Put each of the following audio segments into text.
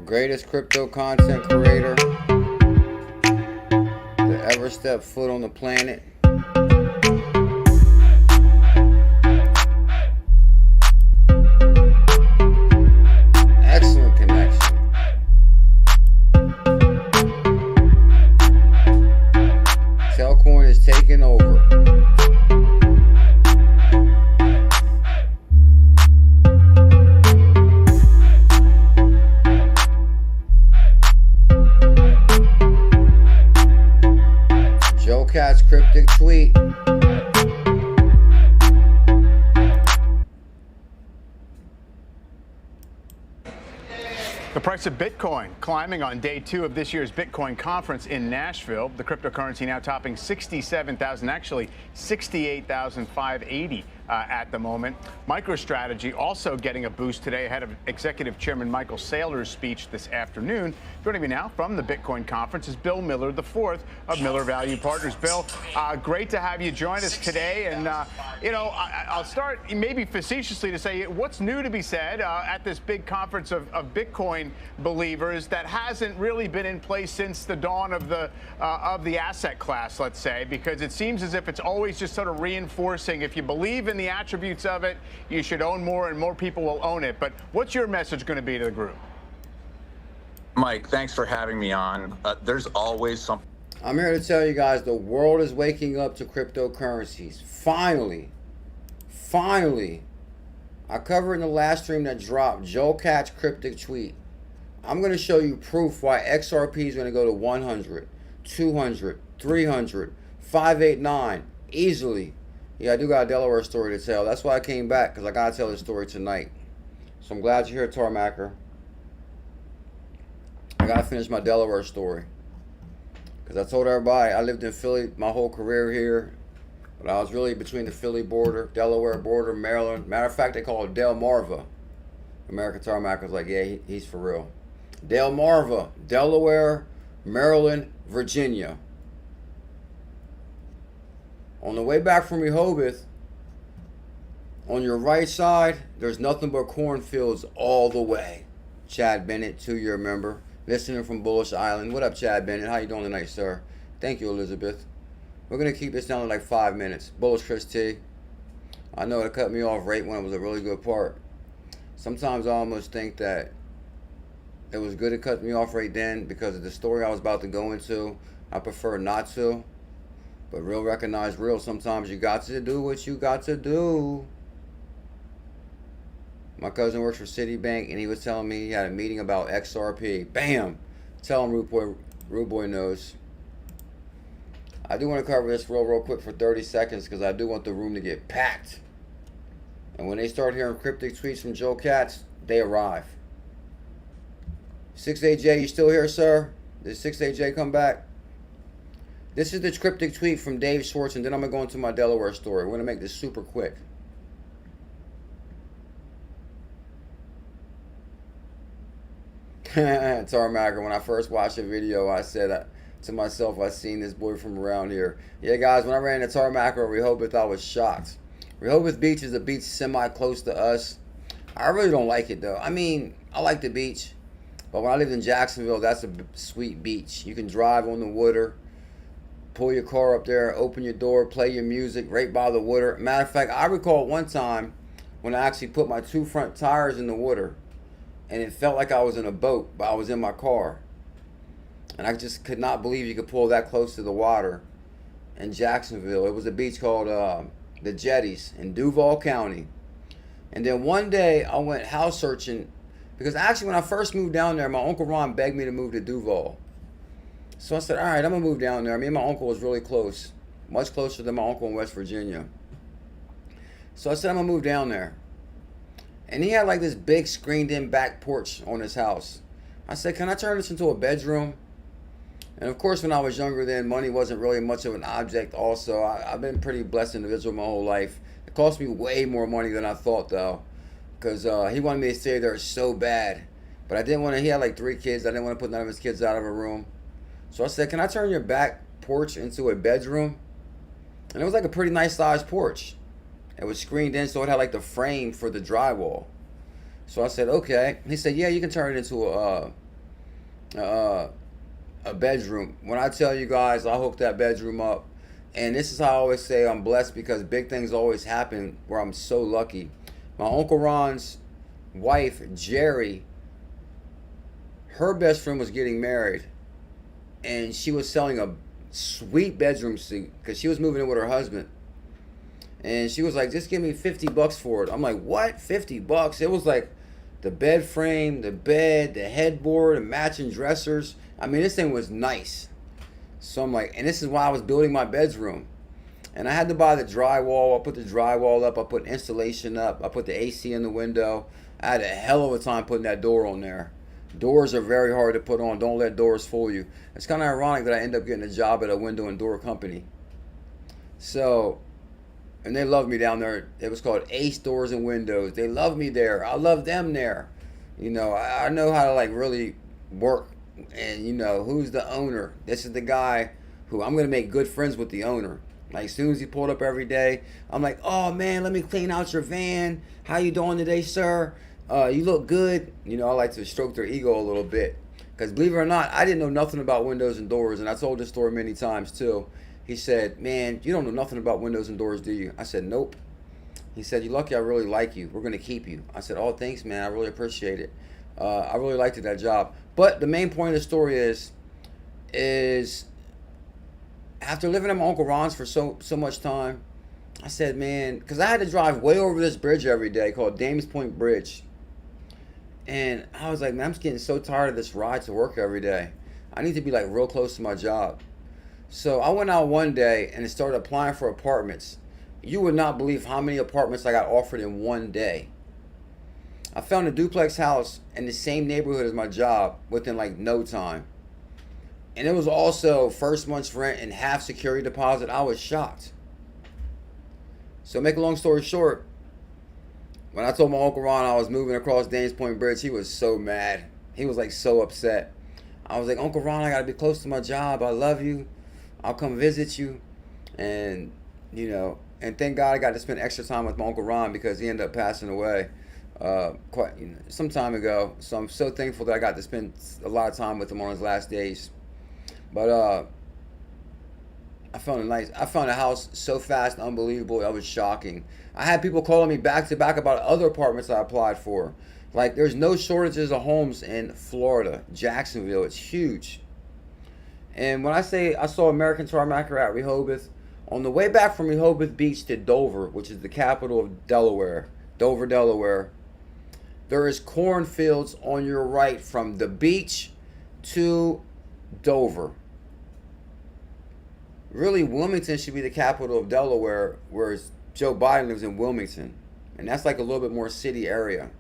greatest crypto content creator to ever step foot on the planet. Excellent connection. Telcoin is taking over. Katz cryptic tweet. The price of Bitcoin climbing on day 2 of this year's Bitcoin conference in Nashville. The cryptocurrency now topping 67,000, actually 68,580 at the moment. MicroStrategy also getting a boost today ahead of Executive Chairman Michael Saylor's speech this afternoon. Joining me now from the Bitcoin conference is Bill Miller IV of Miller Value Partners. Bill, great to have you join us today. And, I'll start maybe facetiously to say what's new to be said at this big conference of Bitcoin believers that hasn't really been in place since the dawn of the asset class, let's say, because it seems as if it's always just sort of reinforcing if you believe in the attributes of it, you should own more and more people will own it. But what's your message going to be to the group? Mike, thanks for having me on. There's always something. I'm here to tell you guys the world is waking up to cryptocurrencies. Finally. I covered in the last stream that dropped Joe Katz cryptic tweet. I'm going to show you proof why XRP is going to go to 100, 200, 300, 589 easily. Yeah, I do got a Delaware story to tell. That's why I came back, because I got to tell this story tonight. So I'm glad you're here, 𝕤𝕚𝕟𝕜𝕤. I got to finish my Delaware story. Because I told everybody I lived in Philly my whole career here. But I was really between the Philly border, Delaware border, Maryland. Matter of fact, they call it ℤ𝕝𝕟𝕤𝕤. American 𝕤𝕤𝕟𝕜𝕤 was like, yeah, he's for real. ℤ𝕝𝕟𝕤𝕤, Delaware, Maryland, Virginia. On the way back from Rehoboth, on your right side, there's nothing but cornfields all the way. Chad Bennett, 2-year member, listening from BuLLish Island. What up, Chad Bennett? How you doing tonight, sir? Thank you, Elizabeth. We're going to keep this down to like 5 minutes. BuLLish Chris T. I know it cut me off right when it was a really good part. Sometimes I almost think that it was good it cut me off right then because of the story I was about to go into. I prefer not to. But real recognize real. Sometimes you got to do what you got to do. My cousin works for Citibank, and he was telling me he had a meeting about XRP. Bam! Tell him Rude Boy knows. I do want to cover this real quick for 30 seconds because I do want the room to get packed. And when they start hearing cryptic tweets from Joe Katz, they arrive. 6AJ, you still here, sir? Did 6AJ come back? This is the cryptic tweet from Dave Schwartz, and then I'm going to go into my Delaware story. We're going to make this super quick. 𝕤𝕤𝕟𝕜𝕤, when I first watched the video, I said to myself, I seen this boy from around here. Yeah, guys, when I ran into 𝕤𝕟𝕟𝕜𝕤 Rehoboth, I was shocked. Rehoboth Beach is a beach semi-close to us. I really don't like it, though. I mean, I like the beach, but when I lived in Jacksonville, that's a sweet beach. You can drive on the water, pull your car up there, open your door, play your music right by the water. Matter of fact, I recall one time when I actually put my 2 front tires in the water, and it felt like I was in a boat, but I was in my car. And I just could not believe you could pull that close to the water in Jacksonville. It was a beach called the Jetties in Duval County. And then one day I went house searching because actually when I first moved down there, my Uncle Ron begged me to move to Duval. So I said, all right, I'm going to move down there. Me and my uncle was really close, much closer than my uncle in West Virginia. So I said, I'm going to move down there. And he had like this big screened-in back porch on his house. I said, can I turn this into a bedroom? And of course, when I was younger then, money wasn't really much of an object also. I've been a pretty blessed individual my whole life. It cost me way more money than I thought, though. Because he wanted me to stay there so bad. But I didn't want to, he had like 3 kids. I didn't want to put none of his kids out of a room. So I said, can I turn your back porch into a bedroom? And it was like a pretty nice sized porch. It was screened in, so it had like the frame for the drywall. So I said, okay. He said, yeah, you can turn it into a bedroom. When I tell you guys, I hooked that bedroom up. And this is how I always say I'm blessed, because big things always happen where I'm so lucky. My Uncle Ron's wife, Jerry, her best friend was getting married. And she was selling a sweet bedroom suite because she was moving in with her husband. And she was like, just give me $50 for it. I'm like, what? $50? It was like the bed frame, the bed, the headboard, and matching dressers. I mean, this thing was nice. So I'm like, and this is why I was building my bedroom. And I had to buy the drywall. I put the drywall up. I put installation up. I put the AC in the window. I had a hell of a time putting that door on there. Doors are very hard to put on. Don't let doors fool you. It's kind of ironic that I end up getting a job at a window and door company. So, and they love me down there. It was called Ace Doors and Windows. They love me there. I love them there. You know, I know how to like really work. And you know, who's the owner? This is the guy who I'm going to make good friends with the owner. Like as soon as he pulled up every day, I'm like, oh man, let me clean out your van. How you doing today, sir? You look good. You know, I like to stroke their ego a little bit. Because believe it or not, I didn't know nothing about windows and doors. And I told this story many times too. He said, man, you don't know nothing about windows and doors, do you? I said, nope. He said, you're lucky I really like you. We're going to keep you. I said, oh, thanks, man. I really appreciate it. I really liked it, that job. But the main point of the story is after living at my Uncle Ron's for so much time, I said, man, because I had to drive way over this bridge every day called Dames Point Bridge. And I was like, man, I'm just getting so tired of this ride to work every day. I need to be like real close to my job. So I went out one day and started applying for apartments. You would not believe how many apartments I got offered in one day. I found a duplex house in the same neighborhood as my job within like no time. And it was also first month's rent and half security deposit. I was shocked. So make a long story short, when I told my Uncle Ron I was moving across Dames Point Bridge, he was so mad. He was like so upset. I was like, Uncle Ron, I gotta be close to my job. I love you. I'll come visit you. And, you know, and thank God I got to spend extra time with my Uncle Ron because he ended up passing away some time ago. So I'm so thankful that I got to spend a lot of time with him on his last days. But I found a house so fast and unbelievable. That was shocking. I had people calling me back to back about other apartments I applied for. Like, there's no shortages of homes in Florida, Jacksonville. It's huge. And when I say I saw American Tarmacker at Rehoboth, on the way back from Rehoboth Beach to Dover, which is the capital of Delaware, Dover, Delaware, there is cornfields on your right from the beach to Dover. Really, Wilmington should be the capital of Delaware, whereas Joe Biden lives in Wilmington. And that's like a little bit more city area.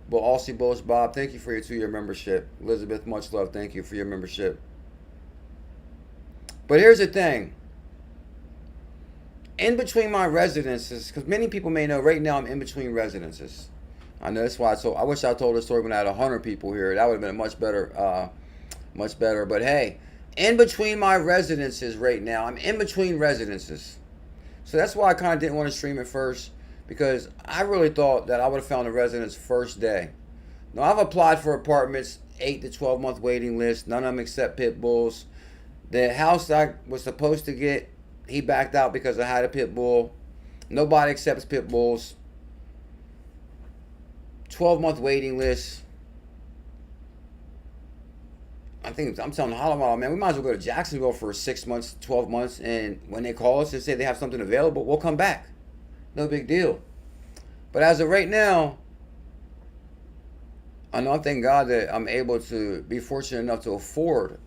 But also, BuLLish Bob, thank you for your 2-year membership. Elizabeth, much love. Thank you for your membership. But here's the thing. In between my residences, because many people may know right now I'm in between residences. I know that's why I wish I told this story when I had 100 people here. That would have been much better. But hey, in between my residences right now, I'm in between residences. So that's why I kind of didn't want to stream it first. Because I really thought that I would have found a residence first day. Now, I've applied for apartments, 8 to 12 month waiting list. None of them accept pit bulls. The house I was supposed to get, he backed out because I had a pit bull. Nobody accepts pit bulls. 12 month waiting list. I'm telling the Hollow, man, we might as well go to Jacksonville for 6 months, 12 months. And when they call us and say they have something available, we'll come back. No big deal. But as of right now, I know, thank God that I'm able to be fortunate enough to afford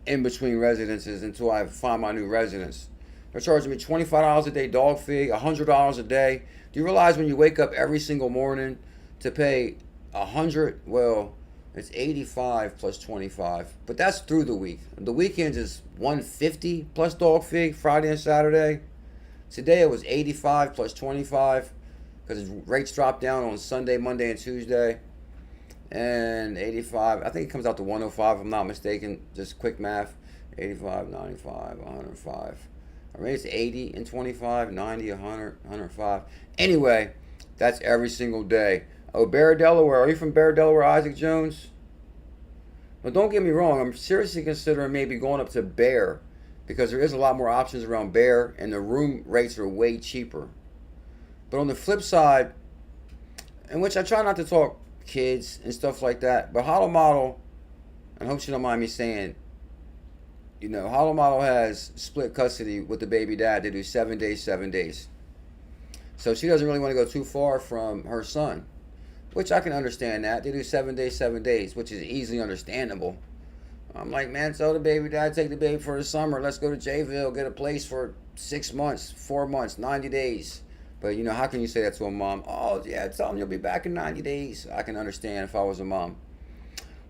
in between residences until I find my new residence. They're charging me $25 a day dog fee, $100 a day. Do you realize when you wake up every single morning to pay $100? Well, it's $85 plus $25, but that's through the week. The weekends is $150 plus dog fee, Friday and Saturday. Today it was $85 plus $25 because rates dropped down on Sunday, Monday, and Tuesday. And $85, I think it comes out to $105 if I'm not mistaken. Just quick math. $85, $95, $105. I mean, it's $80 and $25, $90, $100, $105. Anyway, that's every single day. Oh, Bear, Delaware. Are you from Bear, Delaware, Isaac Jones? Well, don't get me wrong. I'm seriously considering maybe going up to Bear because there is a lot more options around Bear and the room rates are way cheaper. But on the flip side, in which I try not to talk kids and stuff like that, but Hollow Model, and I hope you don't mind me saying, you know, Hollow Model has split custody with the baby dad. They do 7 days, 7 days. So she doesn't really want to go too far from her son, which I can understand that. They do 7 days, 7 days, which is easily understandable. I'm like, man, tell the baby dad, take the baby for the summer. Let's go to Jayville, get a place for 6 months, 4 months, 90 days. But, you know, how can you say that to a mom? Oh, yeah, tell him you'll be back in 90 days. I can understand if I was a mom.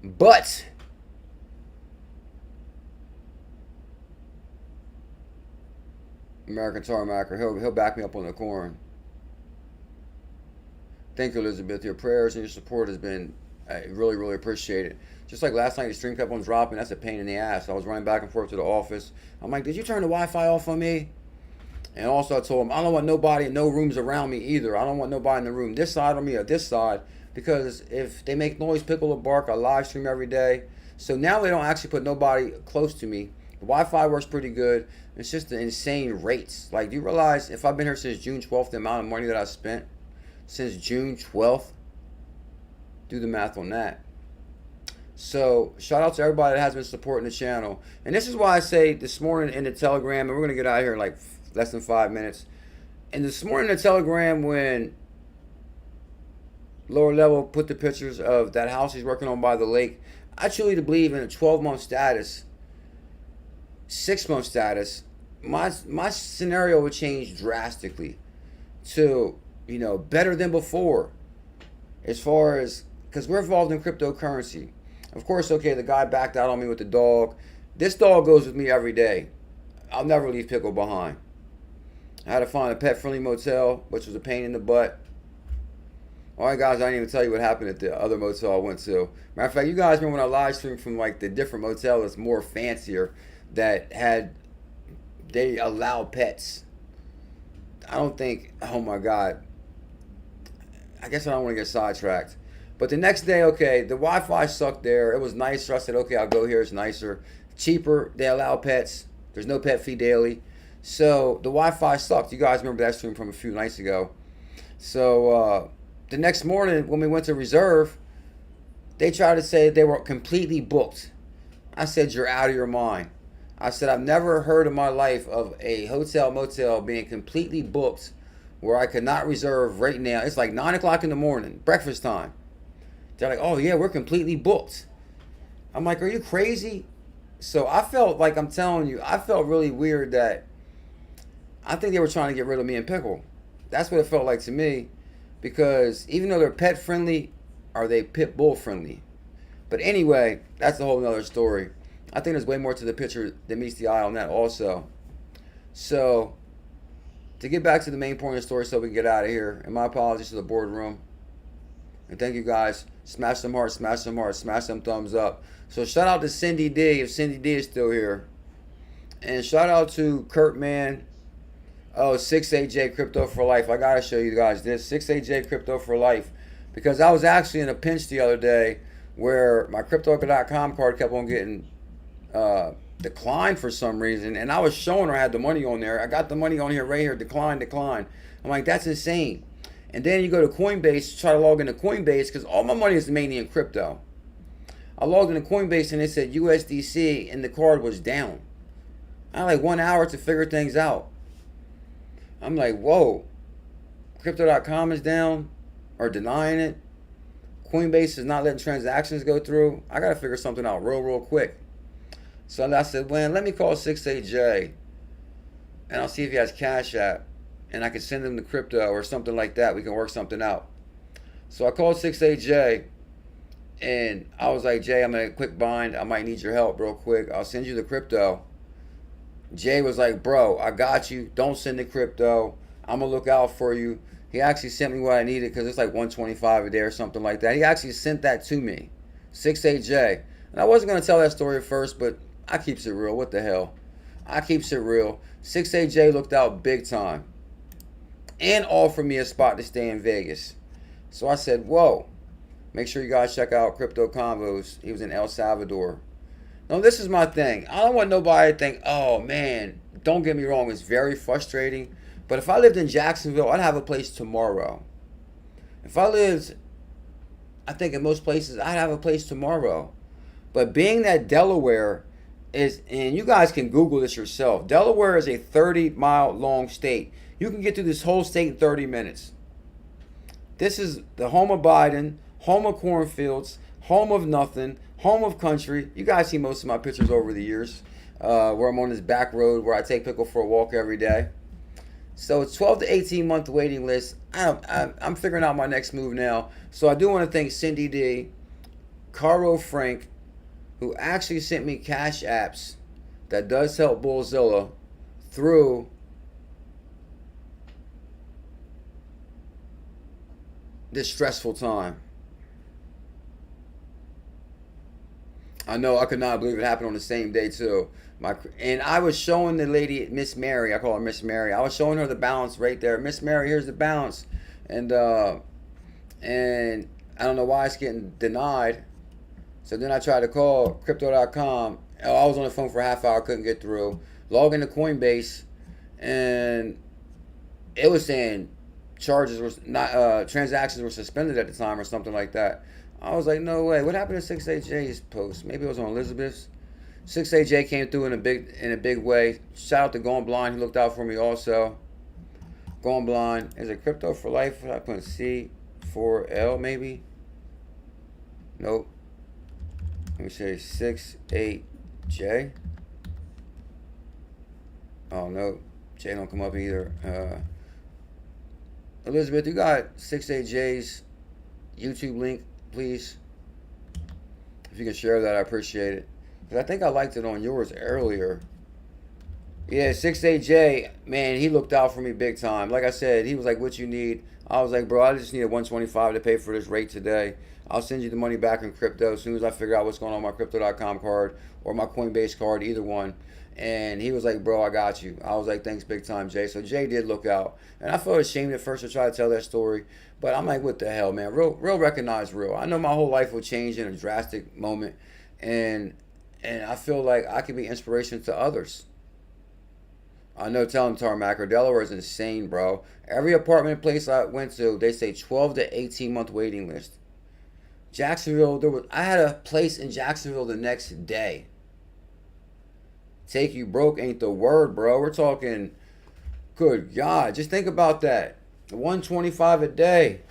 But American Tarmacker, he'll back me up on the corn. Thank you, Elizabeth. Your prayers and your support has been really, really appreciated. Just like last night, the stream kept on dropping. That's a pain in the ass. I was running back and forth to the office. I'm like, did you turn the Wi-Fi off on me? And also I told him, I don't want nobody in no rooms around me either. I don't want nobody in the room this side of me or this side. Because if they make noise, pickle, or bark, I live stream every day. So now they don't actually put nobody close to me. The Wi-Fi works pretty good. It's just the insane rates. Like, do you realize if I've been here since June 12th, the amount of money that I spent since June 12th? Do the math on that. So shout out to everybody that has been supporting the channel. And this is why I say this morning in the Telegram, and we're going to get out of here in like less than 5 minutes. And this morning in the Telegram, when Lower Level put the pictures of that house he's working on by the lake, I truly believe in a 12-month status, 6-month status, my scenario would change drastically to, you know, better than before. As far as, because we're involved in cryptocurrency. Of course, okay, the guy backed out on me with the dog. This dog goes with me every day. I'll never leave Pickle behind. I had to find a pet-friendly motel, which was a pain in the butt. All right, guys, I didn't even tell you what happened at the other motel I went to. Matter of fact, you guys remember when I live streamed from like the different motel that's more fancier, that had, they allow pets. I don't think, oh my God. I guess I don't want to get sidetracked. But the next day, okay, the Wi-Fi sucked there. It was nicer. I said, okay, I'll go here. It's nicer. Cheaper. They allow pets. There's no pet fee daily. So the Wi-Fi sucked. You guys remember that stream from a few nights ago. So the next morning when we went to reserve, they tried to say they were completely booked. I said, you're out of your mind. I said, I've never heard in my life of a hotel motel being completely booked where I could not reserve right now. It's like 9 o'clock in the morning, breakfast time. They're like, oh yeah, we're completely booked. I'm like, are you crazy? So I felt like, I'm telling you, I felt really weird that I think they were trying to get rid of me and Pickle. That's what it felt like to me, because even though they're pet friendly, are they pit bull friendly? But anyway, that's a whole nother story. I think there's way more to the picture than meets the eye on that also. So to get back to the main point of the story so we can get out of here, and my apologies to the boardroom. And thank you guys. Smash some hearts, smash some hearts, smash some thumbs up. So shout out to Cindy D, if Cindy D is still here. And shout out to Kurt Man. Oh, 6AJ Crypto for Life. I gotta show you guys this. 6AJ Crypto for Life. Because I was actually in a pinch the other day where my Crypto.com card kept on getting declined for some reason. And I was showing her I had the money on there. I got the money on here right here. Decline, decline. I'm like, that's insane. And then you go to Coinbase, try to log into Coinbase, because all my money is mainly in crypto. I logged into Coinbase and it said USDC and the card was down. I had like 1 hour to figure things out. I'm like, whoa. Crypto.com is down or denying it. Coinbase is not letting transactions go through. I got to figure something out real quick. So I said, well, let me call 6AJ and I'll see if he has Cash App. And I can send him the crypto or something like that. We can work something out. So I called 6AJ and I was like, Jay, I'm in a quick bind. I might need your help real quick. I'll send you the crypto. Jay was like, bro, I got you. Don't send the crypto. I'm going to look out for you. He actually sent me what I needed because it's like 125 a day or something like that. He actually sent that to me. 6AJ. And I wasn't going to tell that story at first, but I keeps it real. What the hell? I keeps it real. 6AJ looked out big time and offered me a spot to stay in Vegas. So I said, whoa, make sure you guys check out Crypto Convos. He was in El Salvador. Now, this is my thing. I don't want nobody to think, oh, man, don't get me wrong, it's very frustrating. But if I lived in Jacksonville, I'd have a place tomorrow. If I lived, I think in most places, I'd have a place tomorrow. But being that Delaware is, and you guys can Google this yourself, Delaware is a 30-mile long state. You can get through this whole state in 30 minutes. This is the home of Biden, home of cornfields, home of nothing, home of country. You guys see most of my pictures over the years where I'm on this back road where I take Pickle for a walk every day. So it's 12 to 18 month waiting list. I'm figuring out my next move now. So I do want to thank Cindy D, Caro Frank, who actually sent me cash apps that does help BuLLZiLLa through this stressful time. I know, I could not believe it happened on the same day too. And I was showing the lady, Miss Mary, I call her Miss Mary. I was showing her the balance right there. Miss Mary, here's the balance. And I don't know why it's getting denied. So then I tried to call crypto.com. I was on the phone for a half hour, couldn't get through. Log into Coinbase, and it was saying charges were not, transactions were suspended at the time or something like that. I was like, no way. What happened to 6AJ's post? Maybe it was on Elizabeth's. 6AJ came through in a big way. Shout out to Going Blind. He looked out for me also. Going Blind. Is it Crypto for Life? I put C4L maybe? Nope. Let me say 68J. Oh no, J don't come up either. Elizabeth, you got 68J's YouTube link, please? If you can share that, I appreciate it. Because I think I liked it on yours earlier. Yeah, 68J, man, he looked out for me big time. Like I said, he was like, what you need? I was like, bro, I just need a 125 to pay for this rate today. I'll send you the money back in crypto as soon as I figure out what's going on my crypto.com card or my Coinbase card, either one. And he was like, bro, I got you. I was like, thanks big time, Jay. So Jay did look out. And I felt ashamed at first to try to tell that story. But I'm like, what the hell, man? Real recognize real. I know my whole life will change in a drastic moment. And I feel like I can be inspiration to others. I know telling 𝕤𝕤𝕟𝕝 Delaware is insane, bro. Every apartment place I went to, they say 12 to 18 month waiting list. Jacksonville, I had a place in Jacksonville the next day. Take you broke ain't the word, bro. We're talking, good God, just think about that. 125 a day.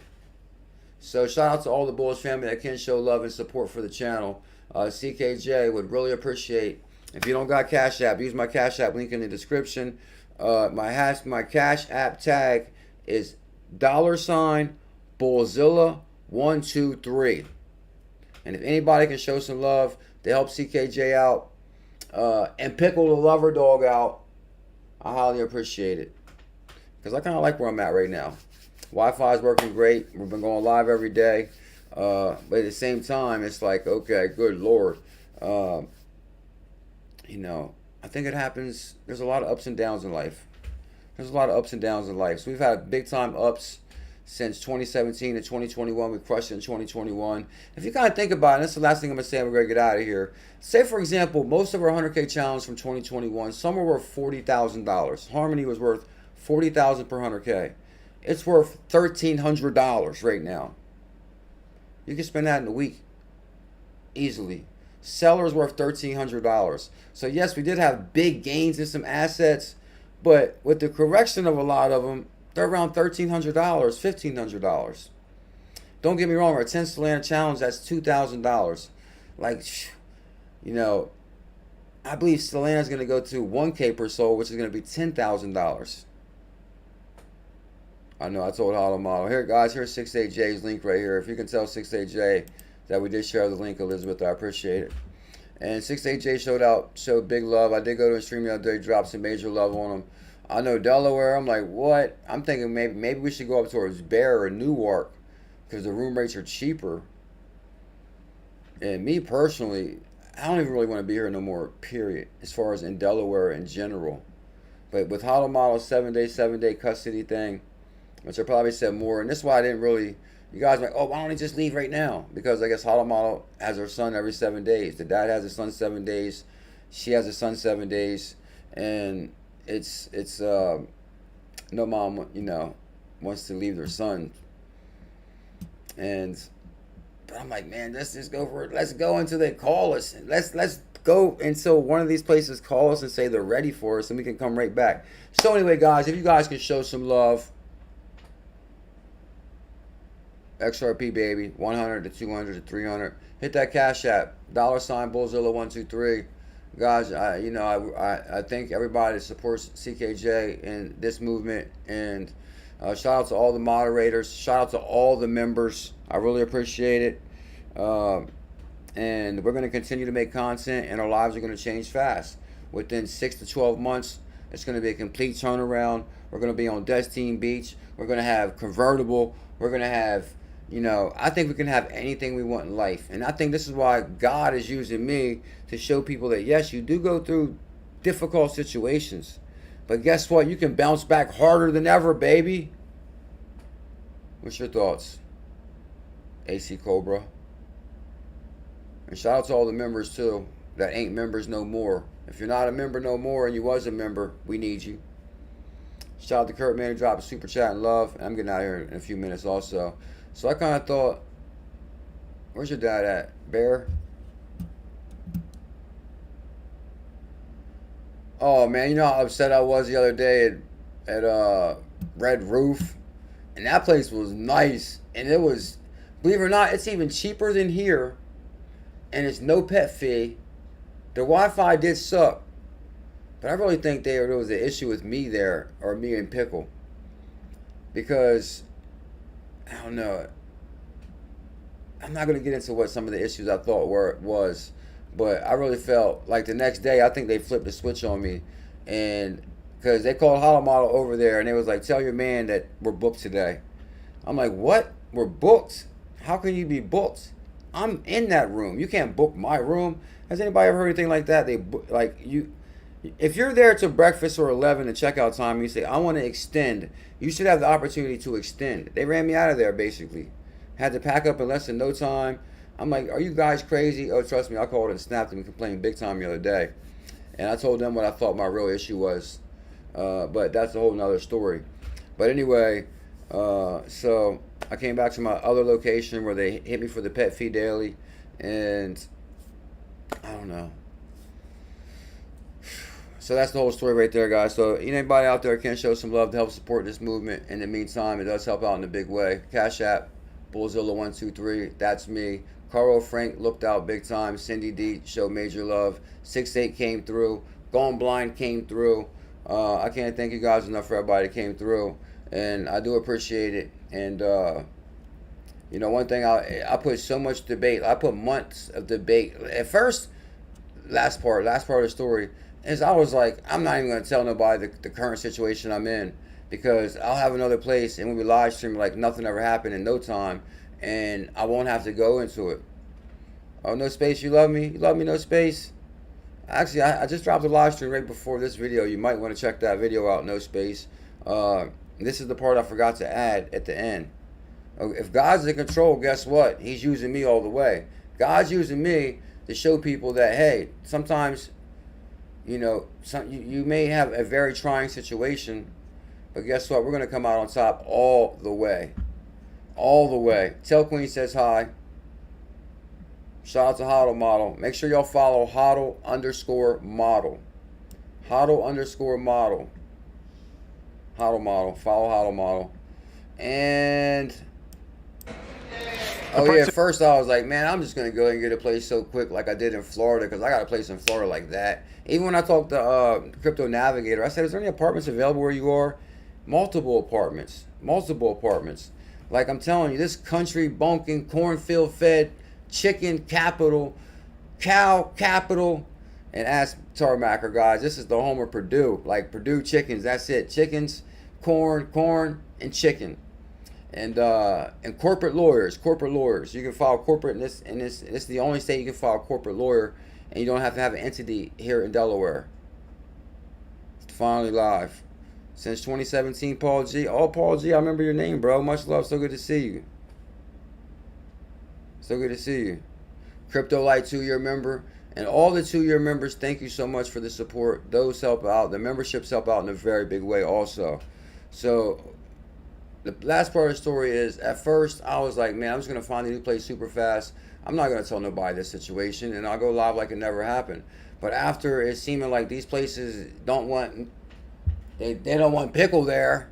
So shout out to all the BuLLish family that can show love and support for the channel. CKJ would really appreciate. If you don't got Cash App, use my Cash App link in the description. My Cash App tag is $BuLLZiLLa123. And if anybody can show some love to help CKJ out and Pickle the lover dog out, I highly appreciate it. Because I kind of like where I'm at right now. Wi-Fi is working great. We've been going live every day. But at the same time, it's like, okay, good Lord. You know, I think it happens. There's a lot of ups and downs in life. So we've had big time ups since 2017 to 2021. We crushed it in 2021. If you kind of think about it, that's the last thing I'm going to say. We're going to get out of here. Say, for example, most of our 100K challenge from 2021, some were worth $40,000. Harmony was worth $40,000 per 100K. It's worth $1,300 right now. You can spend that in a week easily. Seller's worth $1,300. So yes, we did have big gains in some assets, but with the correction of a lot of them, they're around $1,300, $1,500. Don't get me wrong, our 10 Solana challenge, that's $2,000. Like, you know, I believe Solana is going to go to 1K per soul, which is going to be $10,000. I know, I told ℙ𝕝𝕝𝕝. Here, guys, here's 68J's link right here. If you can tell 68J that we did share the link, Elizabeth, I appreciate it. And 68J showed big love. I did go to a stream the other day, dropped some major love on him. I know Delaware, I'm like, what? I'm thinking maybe we should go up towards Bear or Newark because the room rates are cheaper. And me personally, I don't even really want to be here no more, period, as far as in Delaware in general. But with ℙ𝕝𝕝𝕝's 7-day custody thing, which I probably said more, and this is why I didn't really You guys are like, oh, why don't he just leave right now? Because I guess ℙ𝕝𝕟𝕜𝕤 has her son every 7 days. The dad has his son 7 days. She has a son 7 days. And it's no mom, you know, wants to leave their son. But I'm like, man, let's just go for it. Let's go until they call us. Let's go until one of these places call us and say they're ready for us, and we can come right back. So anyway, guys, if you guys can show some love, XRP baby, 100 to 200 to 300. Hit that Cash App, $BuLLZiLLa123. Guys, I thank everybody that supports CKJ in this movement, and shout out to all the moderators. Shout out to all the members. I really appreciate it. And we're going to continue to make content, and our lives are going to change fast. Within 6 to 12 months, it's going to be a complete turnaround. We're going to be on Destiny Beach. We're going to have convertible. We're going to have, I think we can have anything we want in life. And I think this is why God is using me to show people that, yes, you do go through difficult situations. But guess what? You can bounce back harder than ever, baby. What's your thoughts? AC Cobra. And shout out to all the members, too, that ain't members no more. If you're not a member no more and you was a member, we need you. Shout out to Kurt, man, who dropped a super chat and love. And I'm getting out of here in a few minutes also. So I kind of thought, where's your dad at? Bear? Oh, man, you know how upset I was the other day at Red Roof? And that place was nice. And it was, believe it or not, it's even cheaper than here. And it's no pet fee. The Wi-Fi did suck. But I really think there was an issue with me there, or me and Pickle. Because, I don't know. I'm not going to get into what some of the issues I thought was. But I really felt like the next day, I think they flipped the switch on me. And because they called ℙ𝕝𝕟𝕜𝕤 over there, and they was like, tell your man that we're booked today. I'm like, what? We're booked? How can you be booked? I'm in that room. You can't book my room. Has anybody ever heard anything like that? If you're there till breakfast or 11 and checkout time, and you say, I want to extend, you should have the opportunity to extend. They ran me out of there, basically. Had to pack up in less than no time. I'm like, are you guys crazy? Oh, trust me, I called and snapped them and complained big time the other day. And I told them what I thought my real issue was. But that's a whole nother story. But anyway, so I came back to my other location where they hit me for the pet fee daily. And I don't know. So that's the whole story right there, guys. So anybody out there can show some love to help support this movement. In the meantime, it does help out in a big way. Cash App, BuLLZiLLa123. That's me. Carl Frank looked out big time. Cindy D showed major love. 6'8" came through. Gone Blind came through. I can't thank you guys enough for everybody that came through. And I do appreciate it. And, one thing, I put so much debate. I put months of debate. At first, last part of the story, is I was like, I'm not even going to tell nobody the current situation I'm in. Because I'll have another place and we'll be live streaming like nothing ever happened in no time. And I won't have to go into it. Oh, no space, you love me? You love me, no space? Actually, I just dropped a live stream right before this video. You might want to check that video out, no space. This is the part I forgot to add at the end. If God's in control, guess what? He's using me all the way. God's using me to show people that, hey, sometimes, you may have a very trying situation, but guess what? We're going to come out on top all the way. All the way. Tell Queen says hi. Shout out to HODL Model. Make sure y'all follow HODL_model. HODL_model. HODL Model. Follow HODL Model. And first I was like, man, I'm just gonna go and get a place so quick like I did in Florida, because I got a place in Florida like that. Even when I talked to Crypto Navigator, I said, is there any apartments available where you are? Multiple apartments. Like I'm telling you, this country bonking, cornfield fed, chicken capital, cow capital, and ask Tarmacker, guys, this is the home of Purdue. Like Purdue chickens, that's it. Chickens, corn, and chicken. And corporate lawyers. You can file corporate in this is the only state you can file a corporate lawyer, and you don't have to have an entity here in Delaware. It's finally live. Since 2017, Paul G. Oh, Paul G, I remember your name, bro. Much love. So good to see you. So good to see you. CryptoLite 2-year member. And all the 2-year members, thank you so much for the support. Those help out. The memberships help out in a very big way also. So the last part of the story is, at first I was like, man, I'm just going to find a new place super fast. I'm not going to tell nobody this situation, and I'll go live like it never happened. But after it's seeming like these places don't want, they don't want pickle there,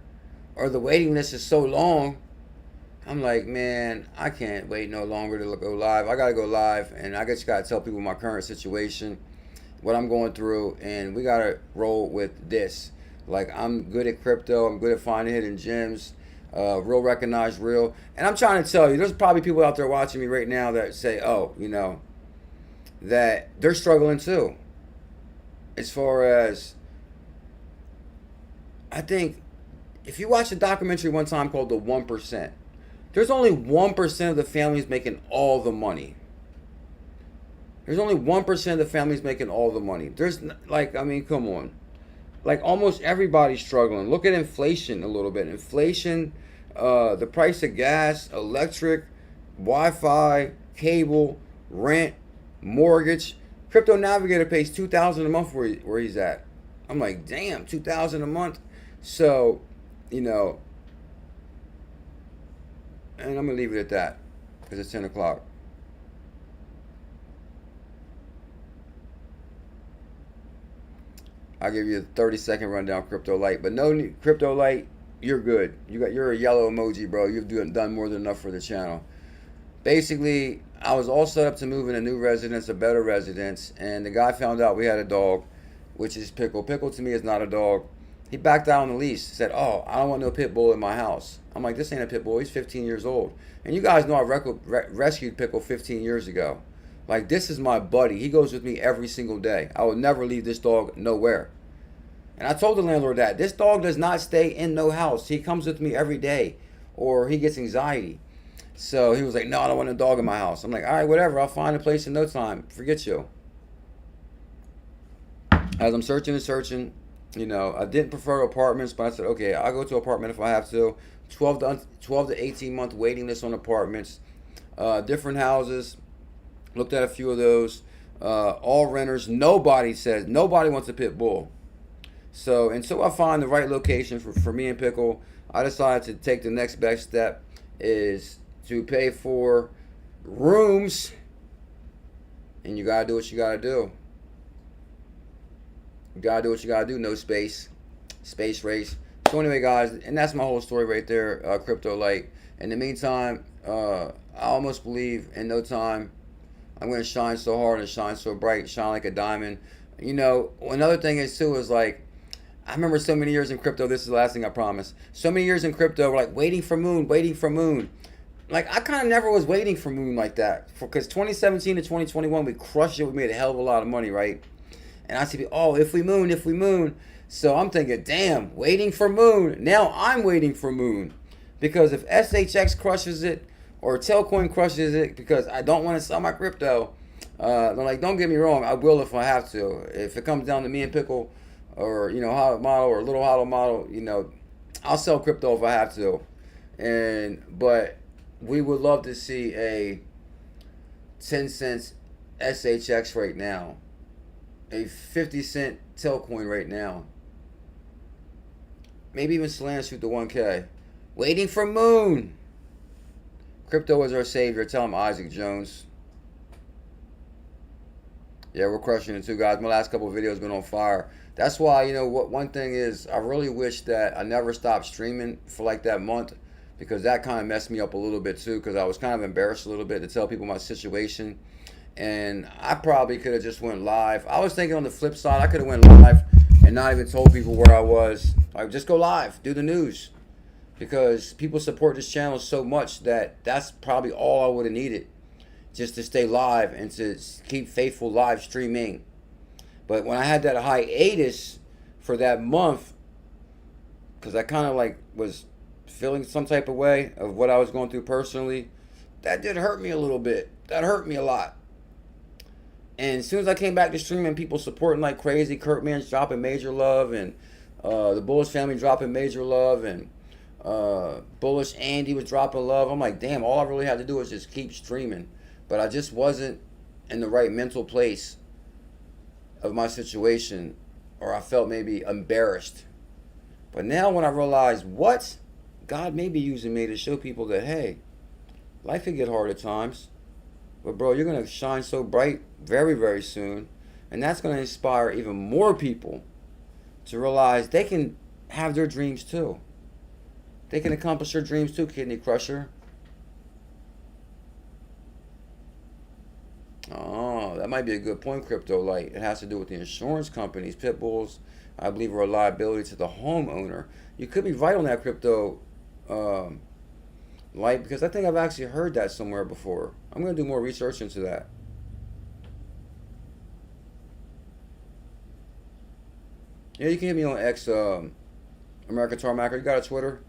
or the waiting list is so long, I'm like, man, I can't wait no longer to go live. I got to go live, and I just got to tell people my current situation, what I'm going through, and we got to roll with this. Like, I'm good at crypto. I'm good at finding hidden gems. Real recognized real. And I'm trying to tell you, there's probably people out there watching me right now that say, oh, you know, that they're struggling too. As far as, I think, if you watch a documentary one time called The 1%, there's only 1% of the families making all the money. There's only 1% of the families making all the money. There's, like, I mean, come on. Like, almost everybody's struggling. Look at inflation a little bit. Inflation, the price of gas, electric, Wi-Fi, cable, rent, mortgage. Crypto Navigator pays $2,000 a month where he's at. I'm like, damn, $2,000 a month. So, you know, and I'm going to leave it at that because it's 10 o'clock. I'll give you a 30-second rundown, CryptoLite. But no, CryptoLite, you're good. You're a yellow emoji, bro. You've done more than enough for the channel. Basically, I was all set up to move in a new residence, a better residence, and the guy found out we had a dog, which is Pickle. Pickle to me is not a dog. He backed out on the lease. Said, oh, I don't want no pit bull in my house. I'm like, this ain't a pit bull. He's 15 years old. And you guys know I rescued Pickle 15 years ago. Like, this is my buddy. He goes with me every single day. I would never leave this dog nowhere. And I told the landlord that. This dog does not stay in no house. He comes with me every day, or he gets anxiety. So he was like, no, I don't want a dog in my house. I'm like, all right, whatever. I'll find a place in no time. Forget you. As I'm searching and searching, you know, I didn't prefer apartments, but I said, okay, I'll go to an apartment if I have to. 12 to 18 month waiting list on apartments. Different houses. Looked at a few of those. All renters. Nobody wants a pit bull. So until I find the right location for me and Pickle, I decided to take the next best step, is to pay for rooms. And you gotta do what you gotta do. You gotta do what you gotta do. No space race. So anyway, guys, and that's my whole story right there, CryptoLite. In the meantime, I almost believe in no time I'm gonna shine so hard and shine so bright, shine like a diamond. You know, another thing is too is like, I remember so many years in crypto. This is the last thing I promise. So many years in crypto, we're like waiting for moon. Like, I kind of never was waiting for moon like that. Because 2017 to 2021, we crushed it. We made a hell of a lot of money, right? And I see, oh, if we moon. So I'm thinking, damn, waiting for moon. Now I'm waiting for moon. Because if SHX crushes it, or Telcoin crushes it, because I don't want to sell my crypto, like, don't get me wrong, I will if I have to. If it comes down to me and Pickle, or, you know, hodl model, or little hodl model, you know, I'll sell crypto if I have to. But we would love to see a 10 cents SHX right now, a 50-cent Telcoin right now, maybe even Solana shoot the 1K. Waiting for moon. Crypto is our savior. Tell him Isaac Jones. Yeah, we're crushing it too, guys. My last couple of videos been on fire. That's why, you know, what one thing is, I really wish that I never stopped streaming for like that month, because that kind of messed me up a little bit too, because I was kind of embarrassed a little bit to tell people my situation. And I probably could have just went live. I was thinking on the flip side, I could have went live and not even told people where I was. Like, just go live, do the news. Because people support this channel so much that that's probably all I would have needed, just to stay live and to keep faithful live streaming. But when I had that hiatus for that month, because I kind of like was feeling some type of way of what I was going through personally, that did hurt me a little bit. That hurt me a lot. And as soon as I came back to streaming, people supporting like crazy. Kurt Man's dropping major love, and the BuLLish family dropping major love, and BuLLish Andy was dropping love. I'm like, damn, all I really had to do was just keep streaming. but I just wasn't in the right mental place of my situation, or I felt maybe embarrassed. But now when I realize what God may be using me to show people that, hey, life can get hard at times, but bro, you're going to shine so bright very, very soon. And that's going to inspire even more people to realize they can have their dreams too. They can accomplish their dreams too, Kidney Crusher. Oh, that might be a good point, Crypto Light. It has to do with the insurance companies. Pit bulls, I believe, are a liability to the homeowner. You could be right on that, Crypto Light, because I think I've actually heard that somewhere before. I'm going to do more research into that. Yeah, you can hit me on X, American Tarmacker. You got a Twitter?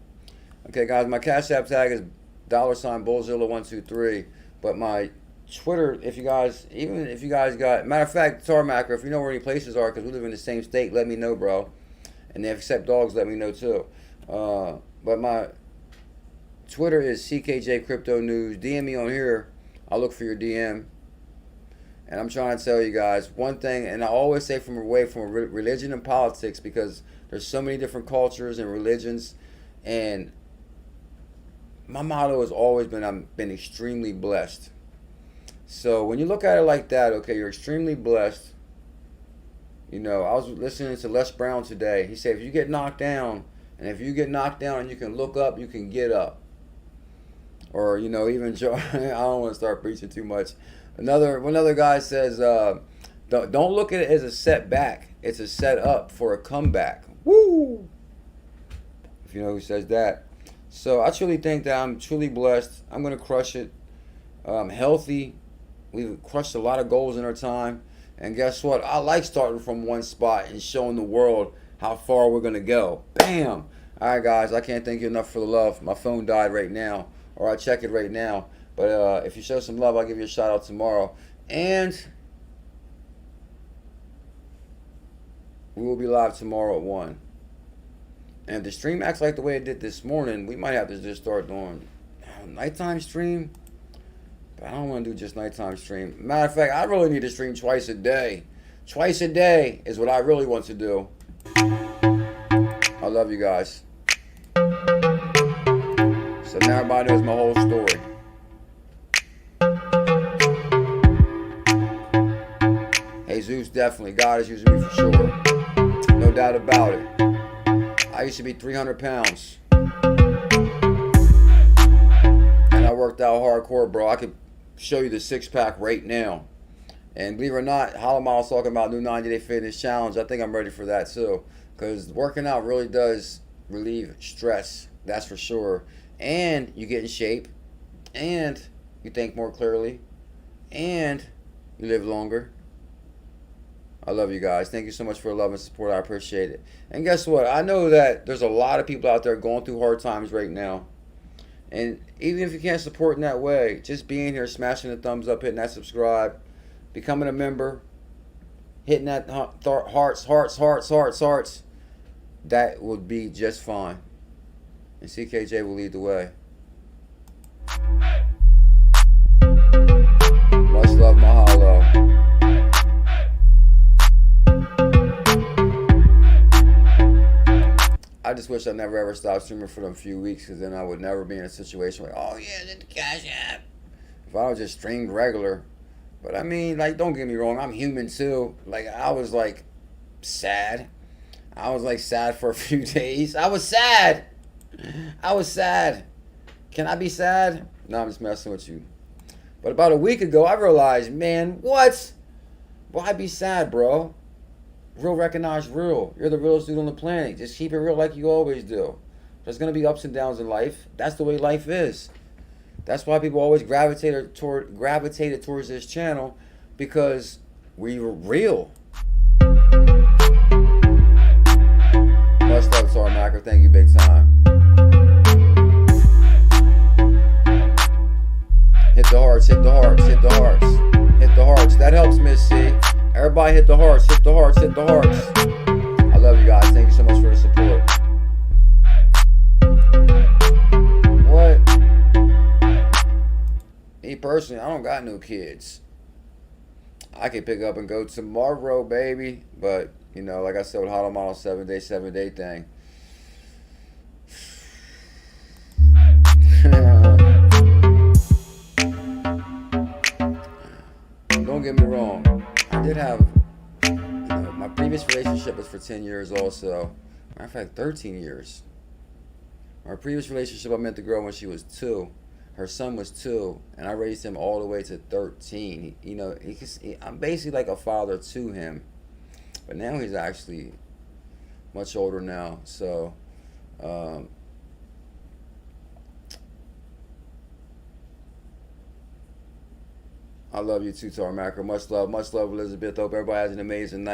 Okay, guys, my Cash App tag is $BuLLZiLLa123, but my Twitter, if you guys got, matter of fact, Tarmacker, if you know where any places are, because we live in the same state, let me know, bro. And if you accept dogs, let me know too. But my Twitter is CKJ Crypto News. DM me on here. I'll look for your DM. And I'm trying to tell you guys one thing, and I always say from away from religion and politics, because there's so many different cultures and religions, and my motto has always been I've been extremely blessed. So when you look at it like that, okay, you're extremely blessed. You know, I was listening to Les Brown today. He said if you get knocked down, and if you get knocked down and you can look up, you can get up. Or, you know, even Joe, I don't want to start preaching too much. Another guy says, don't look at it as a setback. It's a setup for a comeback. Woo! If you know who says that. So I truly think that I'm truly blessed. I'm going to crush it. I'm healthy. We've crushed a lot of goals in our time. And guess what? I like starting from one spot and showing the world how far we're going to go. Bam! All right, guys. I can't thank you enough for the love. My phone died right now. Or I check it right now. But if you show some love, I'll give you a shout out tomorrow. And we will be live tomorrow at 1. And if the stream acts like the way it did this morning, we might have to just start doing nighttime stream. But I don't want to do just nighttime stream. Matter of fact, I really need to stream twice a day. Twice a day is what I really want to do. I love you guys. So now everybody knows my whole story. Jesus, definitely. God is using me for sure. No doubt about it. I used to be 300 pounds. And I worked out hardcore, bro. I could show you the six-pack right now. And believe it or not, ℙ𝕝𝕝𝕝's talking about new 90-day fitness challenge. I think I'm ready for that too. Because working out really does relieve stress. That's for sure. And you get in shape. And you think more clearly. And you live longer. I love you guys. Thank you so much for the love and support. I appreciate it. And guess what? I know that there's a lot of people out there going through hard times right now. And even if you can't support in that way, just being here, smashing the thumbs up, hitting that subscribe, becoming a member, hitting that hearts, that would be just fine. And CKJ will lead the way. Much love, mahalo. I just wish I never ever stopped streaming for them few weeks, because then I would never be in a situation where, oh yeah, the Cash App. If I was just streamed regular. But I mean, like, don't get me wrong, I'm human too. Like, I was like sad. I was like sad for a few days. I was sad. Can I be sad? No, I'm just messing with you. But about a week ago, I realized, man, what? Why be sad, bro? Real recognize real. You're the realest dude on the planet. Just keep it real like you always do. There's going to be ups and downs in life. That's the way life is. That's why people always gravitated towards this channel, because we were real. Much love, Tarmacker. Thank you big time. Hit the hearts, hit the hearts, hit the hearts. Hit the hearts. That helps, Miss C. Everybody hit the hearts, hit the hearts, hit the hearts. I love you guys. Thank you so much for the support. What? He personally, I don't got no kids. I could pick up and go tomorrow, baby. But, you know, like I said, with Hollow Model 7-day thing. Don't get me wrong. I did have, you know, my previous relationship was for 10 years also. Matter of fact, 13 years. My previous relationship, I met the girl when she was 2. Her son was 2, and I raised him all the way to 13. You know, I'm basically like a father to him. But now he's actually much older now. So, I love you too, ℎ𝕝𝕟𝕜𝕤. Much love, Elizabeth. Hope everybody has an amazing night.